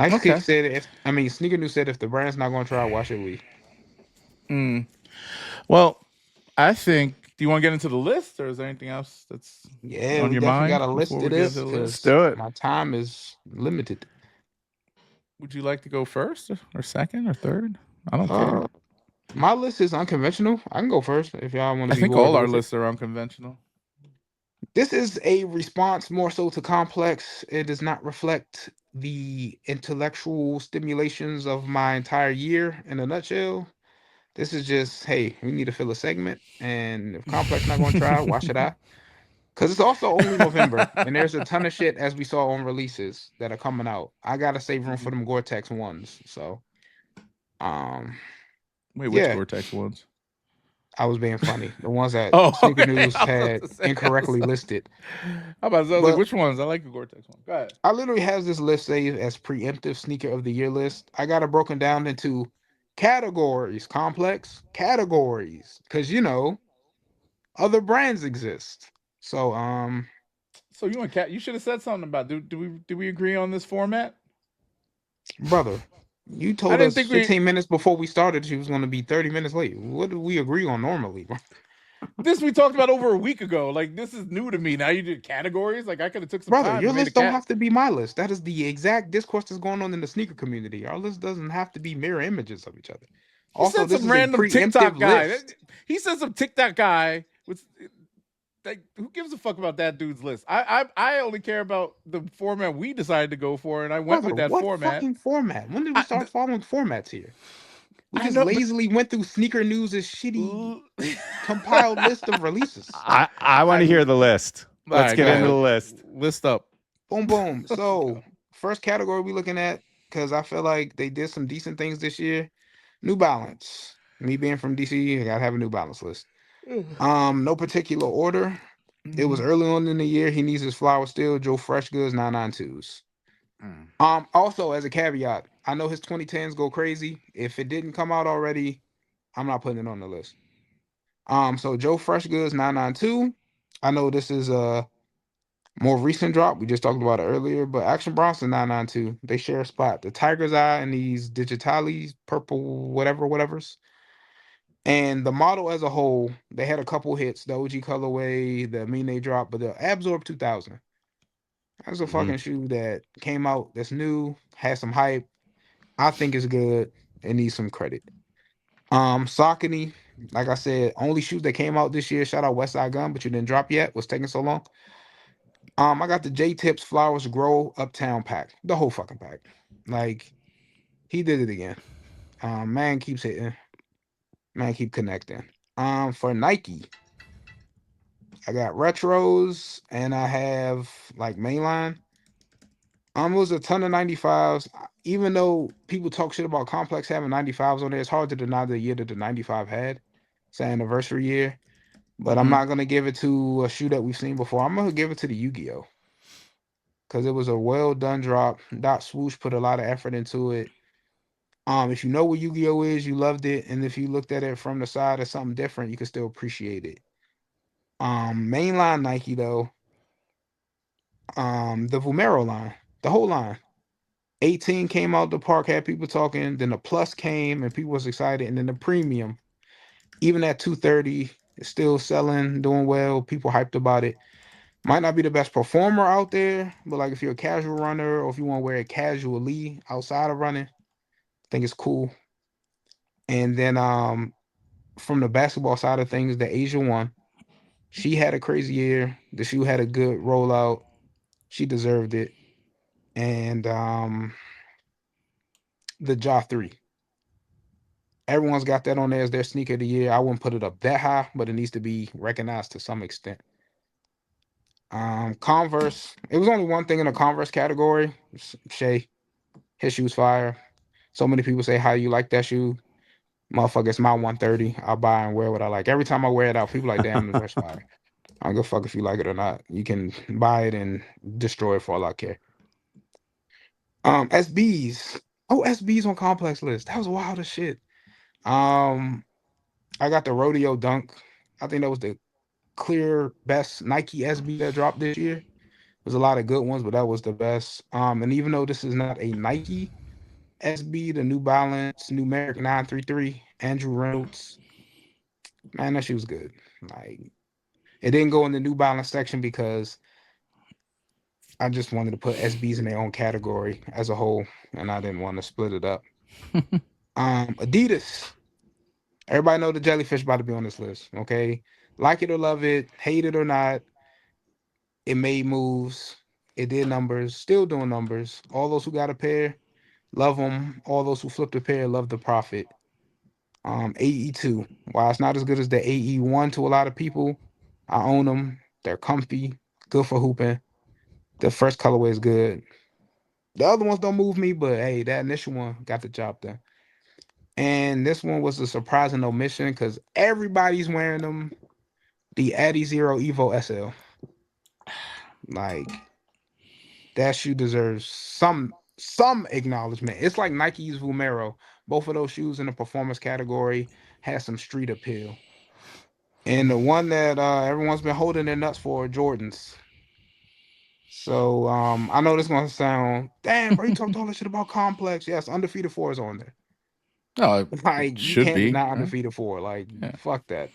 Okay. Said Sneaker News said if the brand's not going to try, why should we? Mm. Well, I think. Do you want to get into the list, or is there anything else that's Yeah, on we your definitely got mind to before list we it get into this the Let's list? because do it. my time is limited. Would you like to go first, or second, or third? I don't care. Uh, my list is unconventional. I can go first if y'all want to I be think more all our horrific. lists are unconventional. This is a response more so to complex. It does not reflect the intellectual stimulations of my entire year in a nutshell. This is just, hey, we need to fill a segment, and if complex not going to try, why should I? Because it's also only November, and there's a ton of shit as we saw on releases that are coming out. I gotta save room for them Gore-Tex ones. So, um, Wait, which yeah, Gore-Tex ones? I was being funny. The ones that Oh, Sneaker okay. News I was about had to say. incorrectly listed. I was like, But which ones? I like the Gore-Tex one. Go ahead. I literally have this list saved as preemptive sneaker of the year list. I got it broken down into categories, complex categories, because other brands exist. So, So you and Cat, you should have said something about. Do we agree on this format? brother, you I told didn't us think we. 15 minutes before we started she was going to be 30 minutes late. What do we agree on normally, bro? This we talked about over a week ago. Like this is new to me. Now you did categories. Like I could have took some Brother, time your and made a list don't cat. have to be my list. That is the exact discourse that's going on in the sneaker community. Our list doesn't have to be mirror images of each other. He Also, said this some is a random preemptive TikTok guy. list. He said some TikTok guy with. Like, who gives a fuck about that dude's list? I only care about the format we decided to go for, and I went Brother, with that what format. fucking format? When did we I start following formats here? We I just know, but lazily went through Sneaker News' shitty compiled list of releases. I want I to hear all the list. Let's right, get go into the ahead. list. List up. Boom, boom. Let's So, go. first category we looking at, because I feel like they did some decent things this year. New Balance. Me being from DC, I gotta have a New Balance list. No particular order. It was Mhm. early on in the year. He needs his flower still. Joe Fresh Goods 992s. Mm. Also as a caveat, I know his 2010s go crazy. If it didn't come out already, I'm not putting it on the list. So Joe Fresh Goods 992. I know this is a more recent drop. We just talked about it earlier, but Action Bronson 992. They share a spot. The Tiger's Eye and these digitalis, purple, whatever's. And the model as a whole, they had a couple hits, the OG colorway, the Mine drop, but the Absorb 2000. That's a Mhm. fucking shoe that came out that's new, has some hype. I think it's good. It needs some credit. Saucony, like I said, only shoes that came out this year. Shout out Westside Gun, but you didn't drop yet. What's taking so long? I got the J Tips Flowers Grow Uptown pack, the whole fucking pack. Like he did it again. Man keeps hitting. Man keep connecting. For Nike, I got retros and I have like mainline. It was a ton of 95s. Even though people talk shit about Complex having 95s on there, it's hard to deny the year that the 95 had. It's an anniversary year. But I'm Mhm. not gonna give it to a shoe that we've seen before. I'm gonna give it to the Yu-Gi-Oh! Because it was a well done drop. Dot Swoosh put a lot of effort into it. If you know what Yu-Gi-Oh is, you loved it, and if you looked at it from the side as something different, you can still appreciate it. Mainline Nike though, the Vomero line, the whole line. 18 came out the park, had people talking. Then the plus came, and people was excited. And then the premium, even at 230, is still selling, doing well. People hyped about it. Might not be the best performer out there, but like if you're a casual runner or if you want to wear it casually outside of running, I think it's cool. And then from the basketball side of things, the Asia one, she had a crazy year. The shoe had a good rollout. She deserved it. And the Ja 3. Everyone's got that on there as their sneaker of the year. I wouldn't put it up that high, but it needs to be recognized to some extent. Converse. It was only one thing in the Converse category. Shay, his shoe's fire. So many people say, "How you like that shoe?" Motherfucker, it's my 130. I'll buy and wear what I like. Every time I wear it out, people like, damn, that's fire. I don't give a fuck if you like it or not. You can buy it and destroy it for all I care. SBs. Oh, SBs on complex list. That was wild as shit. Um, I got the Rodeo Dunk. I think that was the clear best Nike SB that dropped this year. There's a lot of good ones, but that was the best. And even though this is not a Nike SB, the New Balance Numeric 933, Andrew Reynolds, man, that shoe was good. Like it didn't go in the New Balance section because I just wanted to put SBs in their own category as a whole, and I didn't want to split it up. Adidas. Everybody know the Jellyfish about to be on this list. Okay, like it or love it, hate it or not, it made moves. It did numbers, still doing numbers. All those who got a pair, love them. All those who flipped a pair, love the profit. AE2. While it's not as good as the AE1 to a lot of people, I own them. They're comfy, good for hooping. The first colorway is good. The other ones don't move me, but hey, that initial one got the job done. And this one was a surprising omission because everybody's wearing them. The Adizero Evo SL. Like that shoe deserves some acknowledgement. It's like Nike's Vomero. Both of those shoes in the performance category has some street appeal. And the one that everyone's been holding their nuts for, Jordans. So I know this is gonna sound, damn, bro, you talked all this shit about Complex. Yes, Undefeated 4 is on there. No, Like it you should can't be. deny Huh? Undefeated 4. Like Yeah. fuck that.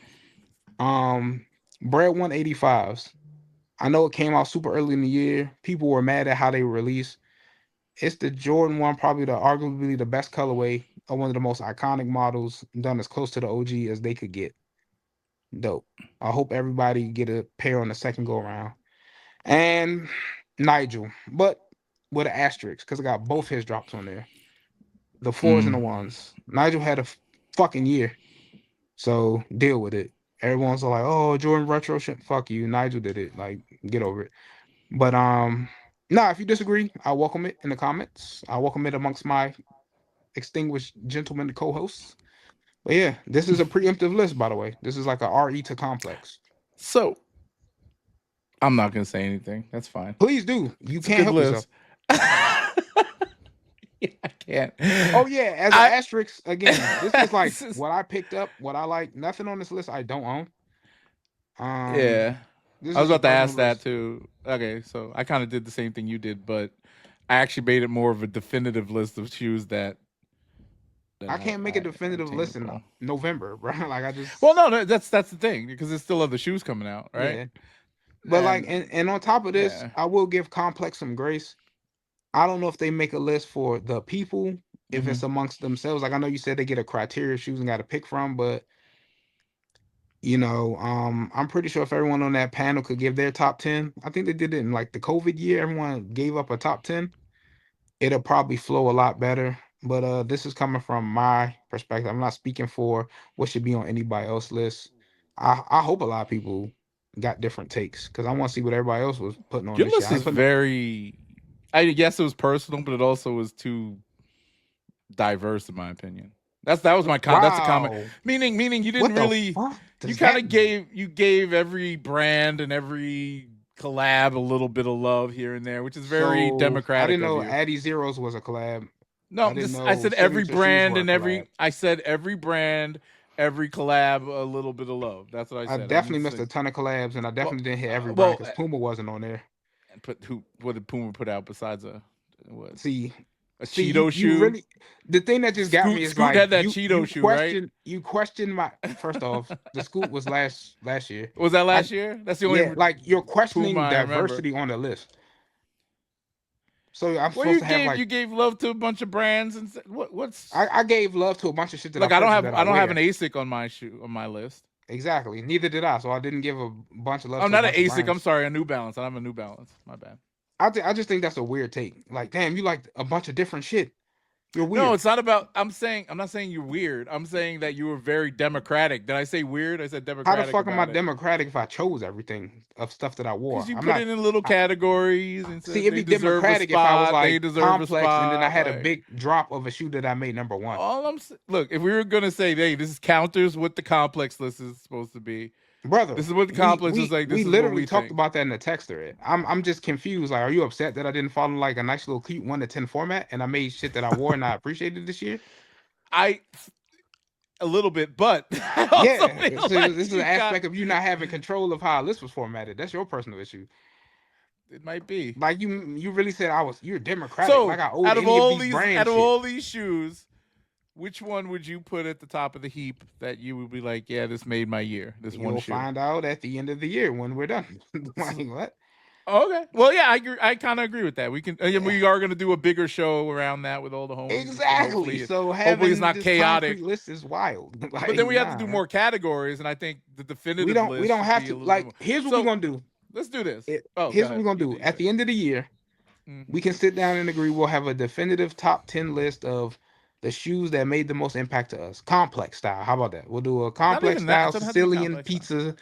Bred 185s. I know it came out super early in the year. People were mad at how they were released. It's the Jordan 1, probably arguably the best colorway of one of the most iconic models, done as close to the OG as they could get. Dope. I hope everybody get a pair on the second go around. And Nigel, but with an asterisk, because I got both his drops on there. The fours and Mm. the ones. Nigel had a fucking year. So deal with it. Everyone's like, oh, Jordan retro shit. Fuck you. Nigel did it. Like, get over it. But nah, if you disagree, I welcome it in the comments. I welcome it amongst my extinguished gentlemen co-hosts. But yeah, this is a preemptive list, by the way. This is like a RE to complex. So I'm not gonna say anything. That's fine. Please do. You It's a can't good help yourself. list. Yeah, I can't. Oh yeah, as an I asterisk, again, this is like this is- what I picked up, what I like. Nothing on this list I don't own. Um, yeah. this I was is a about to personal ask that list. too. Okay, so I kind of did the same thing you did, but I actually made it more of a definitive list of shoes that I can't make a I definitive list in attainable. November, bro. Like I Well, just, no, that's the thing because there's still other shoes coming out, right? yeah. But like, And and on top of this, yeah. I will give Complex some grace. I don't know if they make a list for the people, if Hmm. it's amongst themselves. Like I know you said they get a criteria of shoes and got to pick from, but you know, I'm pretty sure if everyone on that panel could give their top 10, I think they did it in like the COVID year. Everyone gave up a top 10. It'll probably flow a lot better. But this is coming from my perspective. I'm not speaking for what should be on anybody else's list. I hope a lot of people got different takes because I want to see what everybody else was putting on Your this shit. list I ain't is putting very. I guess it was personal, but it also was too diverse in my opinion. That was my that's the comment. wow. Meaning you didn't What the really fuck you does kind that of mean? gave every brand and every collab a little bit of love here and there, which is very So I democratic didn't of know you. Adizero's was a collab. No, I didn't just I know said every signature shoes brand were a and collab. I said every brand, every collab a little bit of love. That's what I I said. I didn't definitely missed say a ton of collabs, and I well definitely didn't hit every brand well because Puma wasn't on there. and put who what did Puma put out besides a what See, a see, you Cheeto you shoe? really the thing that just got me is Scoot like had that Cheeto shoe, right? you question my first off, the scoop was last year. Was that I last year? That's the yeah, only like you're Puma questioning I remember. diversity on the list. So I'm Well, supposed to have like you gave love to a bunch of brands and what's I gave love to a bunch of shit that I like purchased that I I don't have an wear. ASIC on my shoe on my list. Exactly. Neither did I. So I didn't give a bunch of love I'm to a not an bunch of ASIC. I'm brands. sorry, a New Balance. I don't have a New Balance. My bad. I just think that's a weird take. Like, damn, you like a bunch of different shit. You're No, weird. it's not about. I'm not saying you're weird. I'm saying that you were very democratic. Did I say weird? I said How the democratic fuck am I about it democratic if I chose everything of stuff that I because wore? you I'm put not. it in little I, categories and See, said it'd they be deserve a democratic if I was spot. They like deserve a complex and then I spot. had a Like big drop of a shoe that I made number one. look, if we were gonna say, hey, this is counters what the complex list is supposed to be. Brother, This is what the we complex is we like. we This is what literally we talked think. about that in the text thread. I'm just confused. Like, are you upset that I didn't follow like a nice little cute 1 to 10 format and I made shit that I wore and I appreciated this year? I a little bit, but I also Yeah. feel So like this is an you got aspect of you not having control of how a list was formatted. That's your personal issue. It might be. Like you really said you're democratic. So Like I owed out of any of all these these, brand out of shit. all these shoes, which one would you put at the top of the heap that you would be like, yeah, this made my year? This one You'll shoe. find out at the end of the year when we're done. Like what? Okay. Well, yeah, I agree. I kind of agree with that. We can. We are going to do a bigger show around that with all the homies. Exactly. So Hopefully it's having not this chaotic. concrete list is wild. Like, But then we have to do more categories, and I think the definitive list. We don't should have be to. a little Like, bit more. here's what So, we're gonna do. Let's do this. Here's go what ahead. we're gonna do. At the end of the year, we can sit down and agree. We'll have a definitive top 10 list of the shoes that made the most impact to us. Complex style. How about that? We'll do a complex style Sicilian pizza.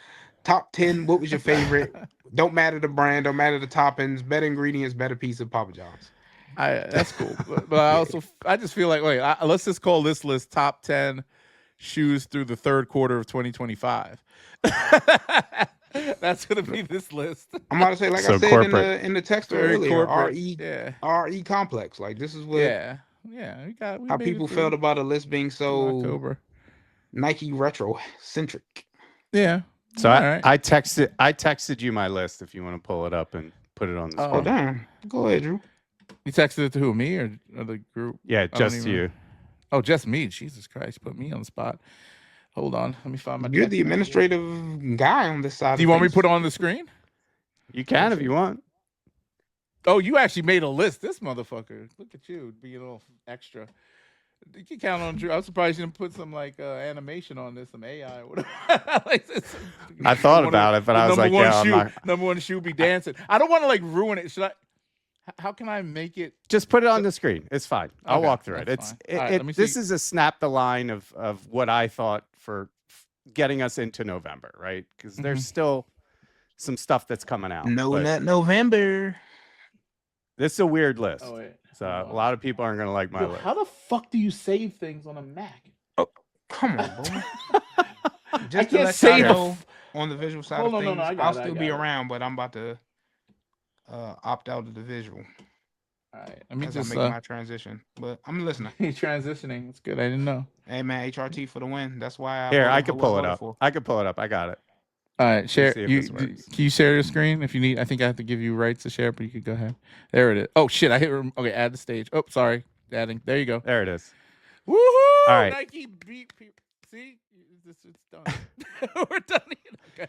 Top 10. What was your favorite? Don't matter the brand. Don't matter the toppings. Better ingredients. Better pizza. Papa John's. That's cool. But I just feel like let's just call this list top 10 shoes through the third quarter of 2025. That's gonna be this list. I'm about to say, like So I said corporate. in the text Very earlier, corporate, RE complex. Like this is what we how made people it felt about a list being so October. Nike retro centric. Yeah. So I texted you my list if you want to pull it up and put it on the screen. Oh damn. Go ahead, Drew. You texted it to who, me or the group? Yeah, just you. Oh, just me. Jesus Christ, put me on the spot. Hold on, let me find my. You're the administrative guy on this side. Do you want me to put it on the screen? You can if you want. Oh, you actually made a list. This motherfucker. Look at you being all extra. You can count on Drew. I was surprised you didn't put some like animation on this, some AI or whatever. I thought about it, but I was like, yeah, number one shoe be dancing. I don't want to like ruin it. Should I? How can I make it? Just put it on the screen. It's fine. I'll walk through it. This is a snap the line of what I thought for getting us into November, right? Because there's still some stuff that's coming out. No, not November. This is a weird list. Oh, wait. So a lot of people aren't going to like my list. How the fuck do you save things on a Mac? Oh, come on, bro. I can't save on the visual side of things. No, I'll still be around, but I'm about to opt out of the visual. All right, let me just make my transition. But I'm listening. You're transitioning. It's good. I didn't know. Hey man, HRT for the win. That's why I could pull it up. I could pull it up. I got it. All right, share. Can you share your screen if you need? I think I have to give you rights to share, but you could go ahead. There it is. Oh shit! I hit. Okay, add the stage. Oh, sorry. Adding. There you go. There it is. Woohoo! All right. Nike beat people. See, it's done. We're done. Okay.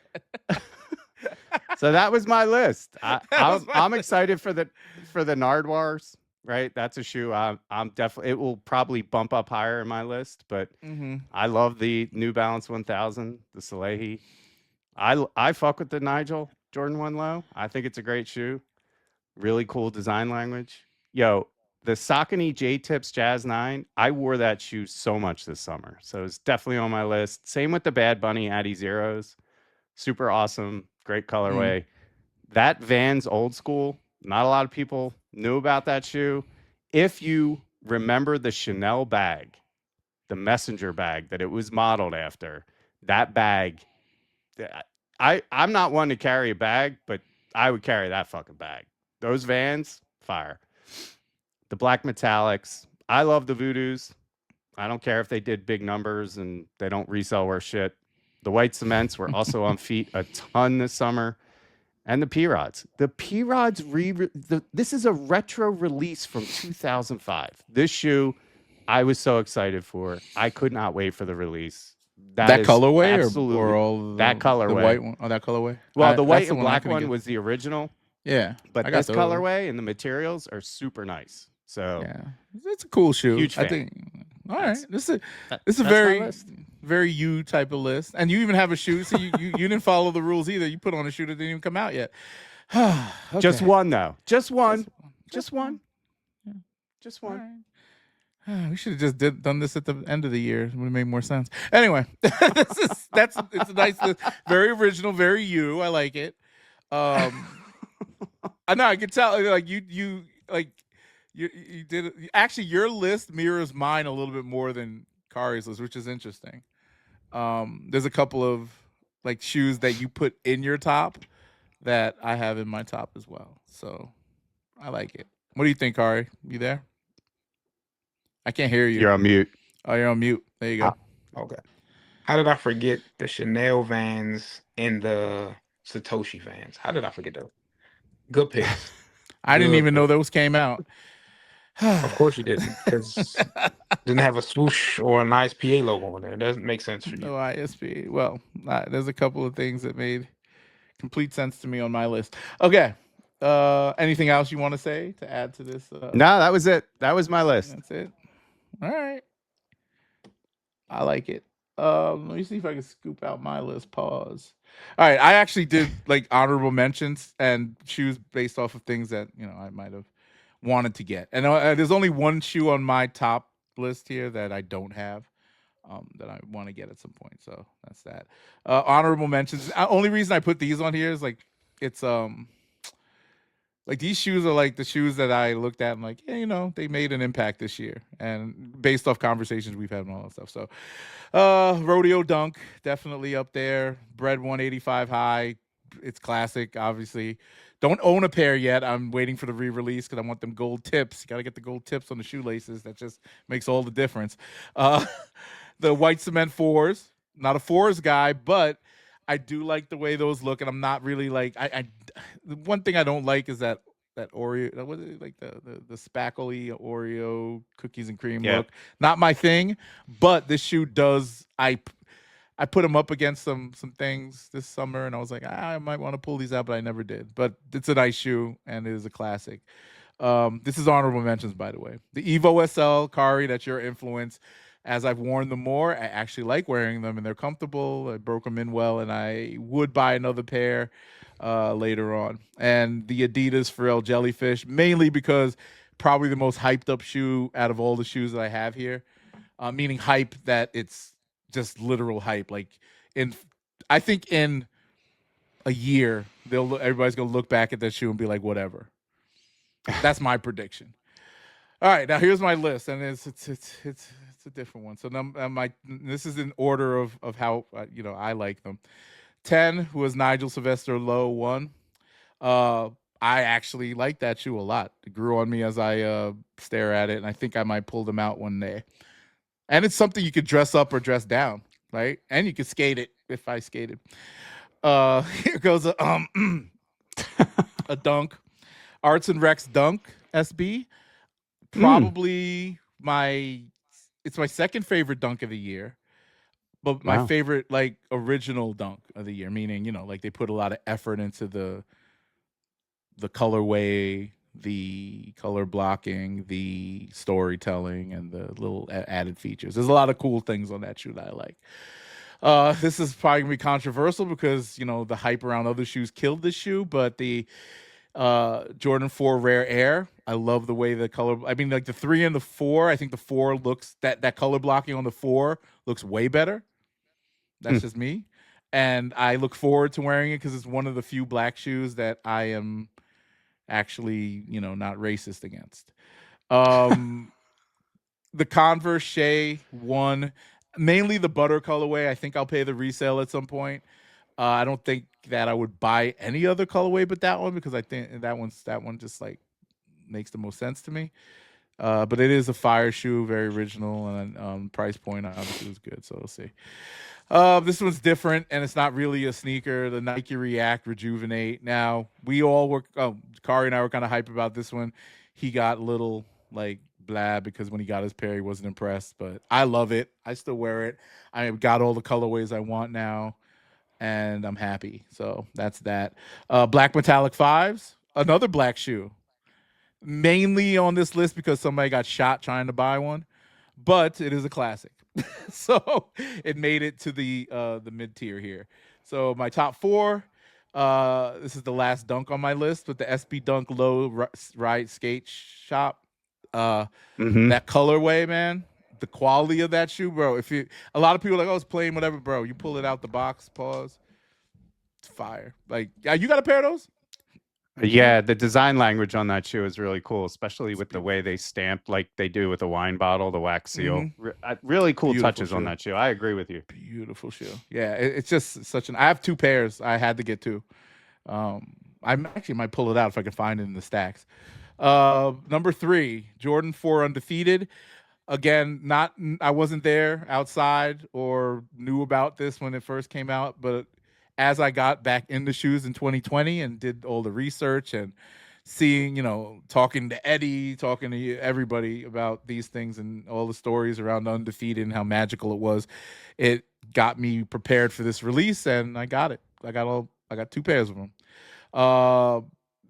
So that was my list. I'm excited for the Nardwars. Right, that's a shoe. I'm definitely. It will probably bump up higher in my list, but I love the New Balance 1000, the Salehi. I fuck with the Nigel Jordan 1 Low. I think it's a great shoe. Really cool design language. Yo, the Saucony J-Tips Jazz 9. I wore that shoe so much this summer, so it's definitely on my list. Same with the Bad Bunny Adizeros. Super awesome, great colorway. That Vans Old School. Not a lot of people knew about that shoe. If you remember the Chanel bag, the messenger bag that it was modeled after, that bag, I'm not one to carry a bag, but I would carry that fucking bag. Those Vans, fire. The black metallics, I love the Voodoos. I don't care if they did big numbers and they don't resell worth shit. The white cements were also on feet a ton this summer. And the P-Rods. The P-Rods, this is a retro release from 2005. This shoe, I was so excited for. I could not wait for the release. That colorway or all that colorway? The white one? Oh, that colorway? Well, the white and black one was the original. Yeah. But this colorway and the materials are super nice. So yeah, it's a cool shoe. Huge fan. I think. All right, this is a very you type of list, and you even have a shoe. So you didn't follow the rules either. You put on a shoe that didn't even come out yet. Okay. Just one though. Just one. Just one. Yeah. Just one. Right. We should have just done this at the end of the year. It would have made more sense. Anyway, it's a nice list. Very original, very you. I like it. I know I can tell. Like you like. You did actually. Your list mirrors mine a little bit more than Kari's list, which is interesting. There's a couple of like shoes that you put in your top that I have in my top as well. So I like it. What do you think, Kari? You there? I can't hear you. You're on mute. Oh, you're on mute. There you go. Okay. How did I forget the Chanel Vans and the Satoshi Vans? How did I forget those? Good picks. I didn't Good even know picks. those came out. Of course you didn't, because didn't have a swoosh or a nice PA logo on there. It doesn't make sense for you. No ISP. Well, there's a couple of things that made complete sense to me on my list. Okay. Anything else you want to say to add to this? No, that was it. That was my list. That's it. All right. I like it. Let me see if I can scoop out my list. Pause. All right. I actually did like honorable mentions and shoes based off of things that, I might have wanted to get. And there's only one shoe on my top list here that I don't have. That I want to get at some point. So that's that. Honorable mentions. Only reason I put these on here is like it's like these shoes are like the shoes that I looked at and like, yeah, they made an impact this year, and based off conversations we've had and all that stuff. So Rodeo Dunk, definitely up there. Bred 185 high. It's classic, obviously. Don't own a pair yet. I'm waiting for the re-release because I want them gold tips. You got to get the gold tips on the shoelaces. That just makes all the difference. The white cement 4s. Not a 4s guy, but I do like the way those look, and I'm not really like the one thing I don't like is that Oreo, what is it, like the spackly Oreo cookies and cream look. Not my thing, but this shoe does. I put them up against some things this summer, and I was like, I might want to pull these out, but I never did. But it's a nice shoe, and it is a classic. This is honorable mentions, by the way. The Evo SL, Kari, that's your influence. As I've worn them more, I actually like wearing them, and they're comfortable. I broke them in well, and I would buy another pair later on. And the Adidas Pharrell Jellyfish, mainly because probably the most hyped up shoe out of all the shoes that I have here. Meaning hype that it's just literal hype. Like I think in a year, everybody's gonna look back at that shoe and be like, whatever. That's my prediction. All right, now here's my list, and it's a different one. So this is in order of how I like them. 10 was Nigel Sylvester Low 1. I actually like that shoe a lot. It grew on me as I stare at it, and I think I might pull them out one day. And it's something you could dress up or dress down, right? And you could skate it if I skated. Here goes a dunk. Arts and Rex Dunk SB. Probably it's my second favorite dunk of the year, but my favorite like original dunk of the year, meaning, like they put a lot of effort into the colorway, the color blocking, the storytelling, and the little added features. There's a lot of cool things on that shoe that I like. This is probably gonna be controversial because the hype around other shoes killed this shoe, but the Jordan 4 Rare Air, I love the way the color. I mean, like the 3 and the 4. I think the 4 looks that color blocking on the 4 looks way better. That's just me, and I look forward to wearing it because it's one of the few black shoes that I am actually, not racist against. The Converse Shay 1, mainly the butter colorway. I think I'll pay the resale at some point. I don't think that I would buy any other colorway but that one because I think that one just like makes the most sense to me. But it is a fire shoe, very original, and price point obviously was good. So we'll see. This one's different, and it's not really a sneaker. The Nike React Rejuvenate. Now we all were. Kari and I were kind of hype about this one. He got a little like blah because when he got his pair, he wasn't impressed. But I love it. I still wear it. I got all the colorways I want now, and I'm happy. So that's that. Black Metallic 5s, another black shoe. Mainly on this list because somebody got shot trying to buy one, but it is a classic. So it made it to the mid tier here. So my top 4. This is the last dunk on my list with the SB Dunk Low Ride Skate Shop. That colorway, man. The quality of that shoe, bro. A lot of people are like, oh, it's plain, whatever, bro. You pull it out the box, pause. It's fire. Like, you got a pair of those? Yeah, the design language on that shoe is really cool, especially with the way they stamped like they do with the wine bottle, the wax seal. Really cool touches on that shoe. I agree with you. Beautiful shoe. Yeah, it's just such an. I have 2 pairs. I had to get 2. I actually might pull it out if I can find it in the stacks. Number 3, Jordan 4 Undefeated. Again, I wasn't there outside or knew about this when it first came out, but as I got back into shoes in 2020 and did all the research and seeing, talking to Eddie, talking to everybody about these things and all the stories around Undefeated and how magical it was, it got me prepared for this release, and I got it. I got 2 pairs of them.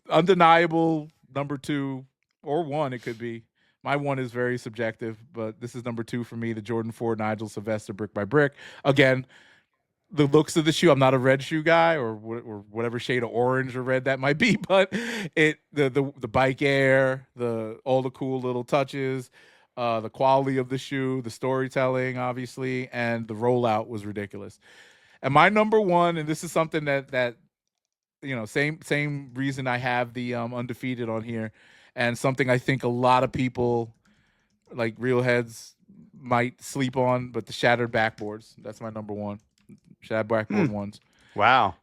Undeniable number 2 or 1, it could be. My 1 is very subjective, but this is number 2 for me, the Jordan 4 Nigel Sylvester brick by brick. Again, the looks of the shoe, I'm not a red shoe guy or whatever shade of orange or red that might be, but the bike air, all the cool little touches, the quality of the shoe, the storytelling, obviously, and the rollout was ridiculous. And my number 1, and this is something that same reason I have the Undefeated on here, and something I think a lot of people like real heads might sleep on, but the shattered backboards. That's my number 1. Shattered backboard ones. Wow.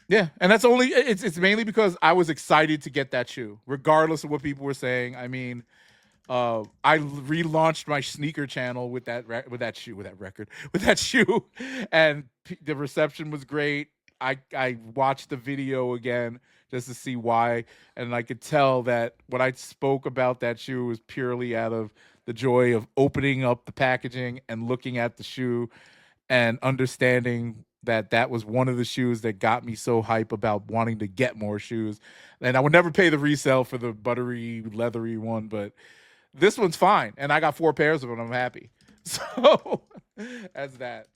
Yeah, and that's only it's mainly because I was excited to get that shoe, regardless of what people were saying. I mean, I relaunched my sneaker channel with that shoe, and the reception was great. I watched the video again just to see why, and I could tell that what I spoke about that shoe was purely out of the joy of opening up the packaging and looking at the shoe and understanding that was one of the shoes that got me so hype about wanting to get more shoes. And I would never pay the resale for the buttery, leathery one, but this one's fine. And I got 4 pairs of them. I'm happy. So that's that.